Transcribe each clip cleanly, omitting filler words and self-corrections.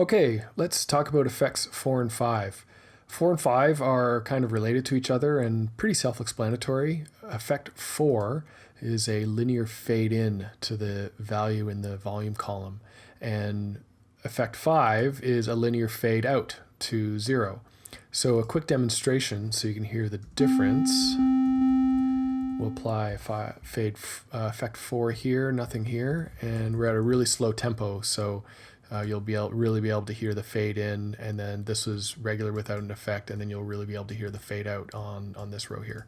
Okay, let's talk about effects 4 and 5. 4 and 5 are kind of related to each other and pretty self-explanatory. Effect 4 is a linear fade in to the value in the volume column, and effect 5 is a linear fade out to 0. So a quick demonstration so you can hear the difference. We'll apply effect 4 here, nothing here, and we're at a really slow tempo, so you'll really be able to hear the fade in, and then this is regular without an effect, and then you'll really be able to hear the fade out on this row here.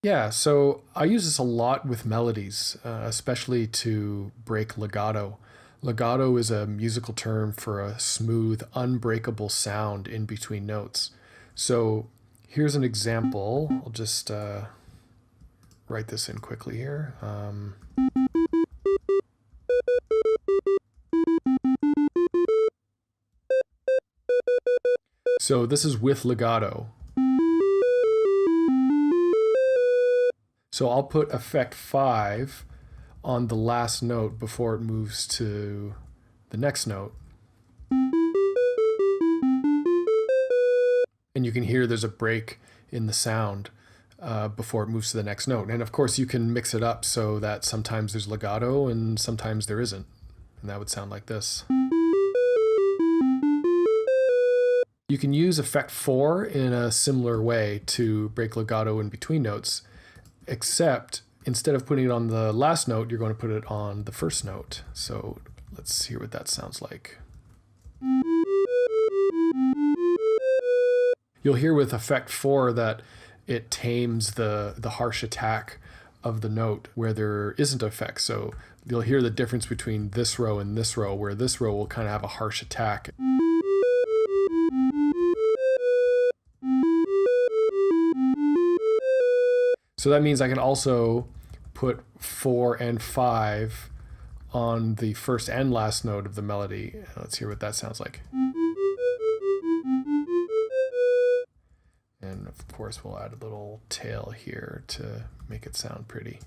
Yeah, so I use this a lot with melodies, especially to break legato. Legato is a musical term for a smooth, unbreakable sound in between notes. So here's an example. I'll just write this in quickly here. So this is with legato. So I'll put effect 5 on the last note before it moves to the next note. And you can hear there's a break in the sound before it moves to the next note. And of course you can mix it up so that sometimes there's legato and sometimes there isn't. And that would sound like this. You can use effect 4 in a similar way to break legato in between notes, except instead of putting it on the last note, you're going to put it on the first note. So let's hear what that sounds like. You'll hear with effect 4 that it tames the harsh attack of the note where there isn't effect. So you'll hear the difference between this row and this row, where this row will kind of have a harsh attack. So that means I can also put 4 and 5 on the first and last note of the melody. Let's hear what that sounds like. And of course we'll add a little tail here to make it sound pretty.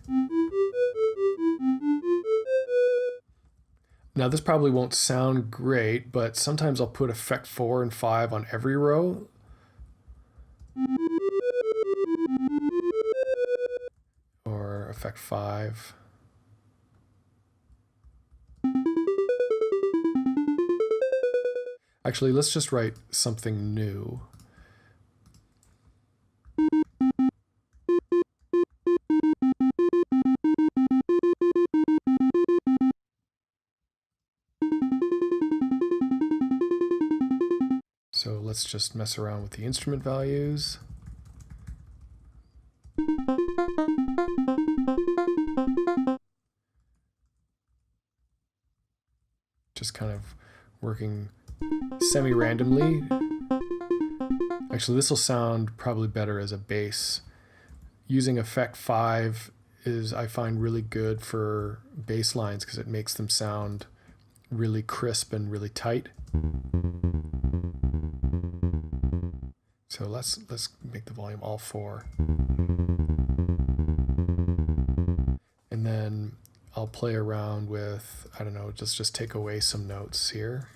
Now this probably won't sound great, but sometimes I'll put effect 4 and 5 on every row. Or effect 5. Actually, let's just write something new. So let's just mess around with the instrument values. Just kind of working semi-randomly. Actually, this will sound probably better as a bass. Using effect 5 is, I find, really good for bass lines because it makes them sound really crisp and really tight. So let's make the volume all 4. And then I'll play around with, I don't know, just take away some notes here.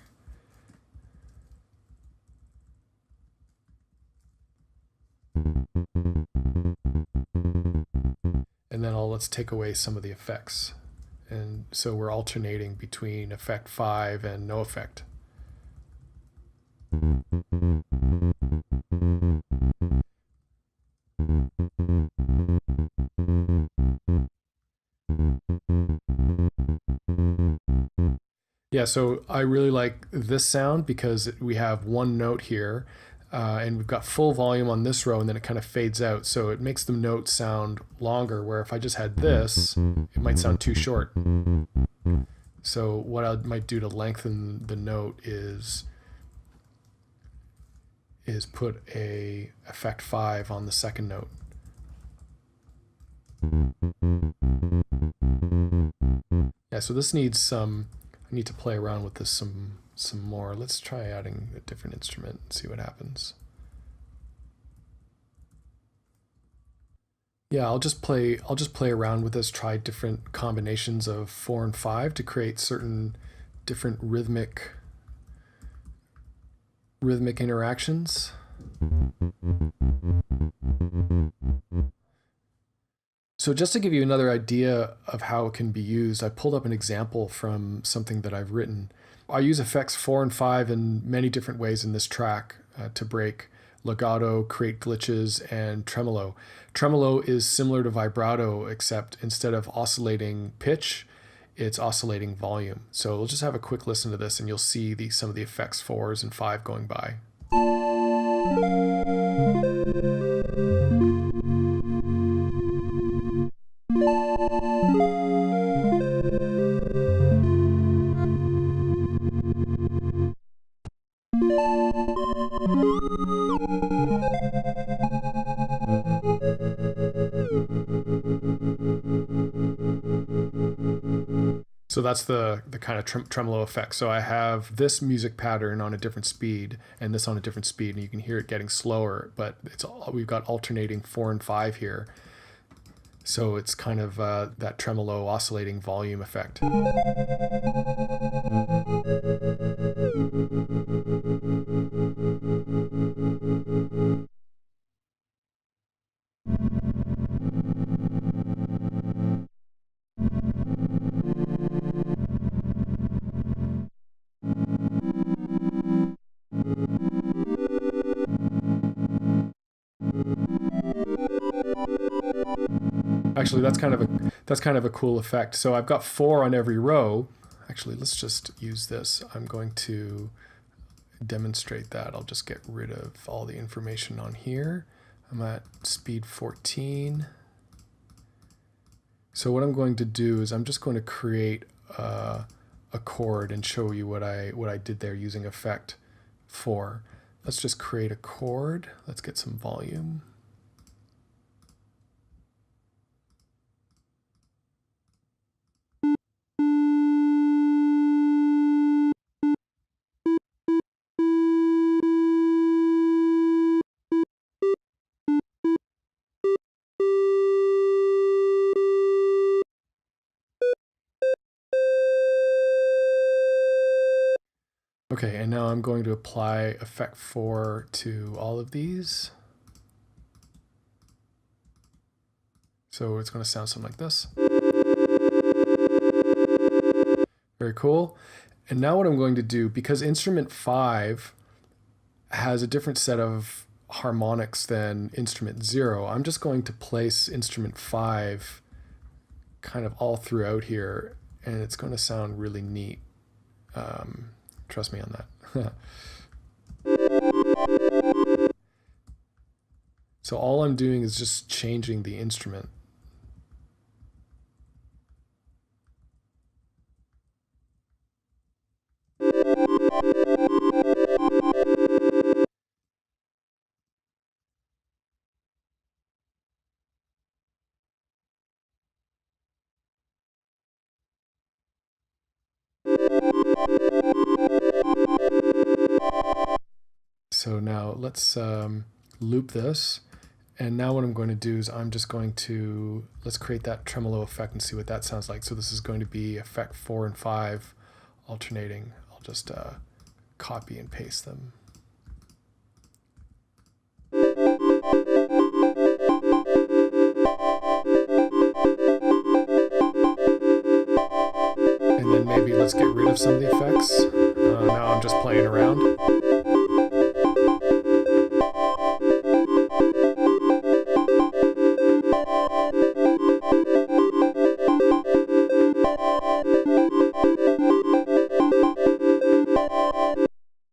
And then let's take away some of the effects. And so we're alternating between effect 5 and no effect. Yeah, so I really like this sound because we have one note here and we've got full volume on this row and then it kind of fades out. So it makes the note sound longer, where if I just had this, it might sound too short. So what I might do to lengthen the note is put a effect 5 on the second note. Yeah, so this needs some, I need to play around with this some more. Let's try adding a different instrument and see what happens. Yeah, I'll just play around with this, try different combinations of 4 and 5 to create certain different rhythmic interactions. So just to give you another idea of how it can be used, I pulled up an example from something that I've written. I use effects 4 and 5 in many different ways in this track to break legato, create glitches, and tremolo. Tremolo is similar to vibrato, except instead of oscillating pitch, it's oscillating volume. So we'll just have a quick listen to this and you'll see some of the effects 4s and 5 going by. So that's the kind of tremolo effect. So I have this music pattern on a different speed and this on a different speed, and you can hear it getting slower, but we've got alternating 4 and 5 here. So it's kind of that tremolo oscillating volume effect. Actually, that's kind of a cool effect. So I've got 4 on every row. Actually, let's just use this. I'm going to demonstrate that. I'll just get rid of all the information on here. I'm at speed 14. So what I'm going to do is I'm just going to create a chord and show you what I did there using effect 4. Let's just create a chord. Let's get some volume. Okay, and now I'm going to apply effect 4 to all of these. So it's going to sound something like this. Very cool. And now what I'm going to do, because instrument 5 has a different set of harmonics than instrument 0, I'm just going to place instrument 5 kind of all throughout here, and it's going to sound really neat. Trust me on that. So all I'm doing is just changing the instrument. So now let's loop this. And now what I'm going to do is let's create that tremolo effect and see what that sounds like. So this is going to be effect 4 and 5 alternating. I'll just copy and paste them. And then maybe let's get rid of some of the effects. Now I'm just playing around.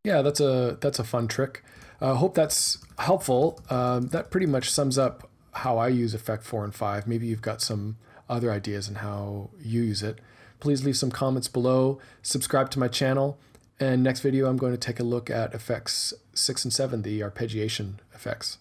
Yeah, that's a fun trick. Hope that's helpful. That pretty much sums up how I use effect 4 and 5. Maybe you've got some other ideas on how you use it. Please leave some comments below. Subscribe to my channel. And next video, I'm going to take a look at effects 6 and 7, the arpeggiation effects.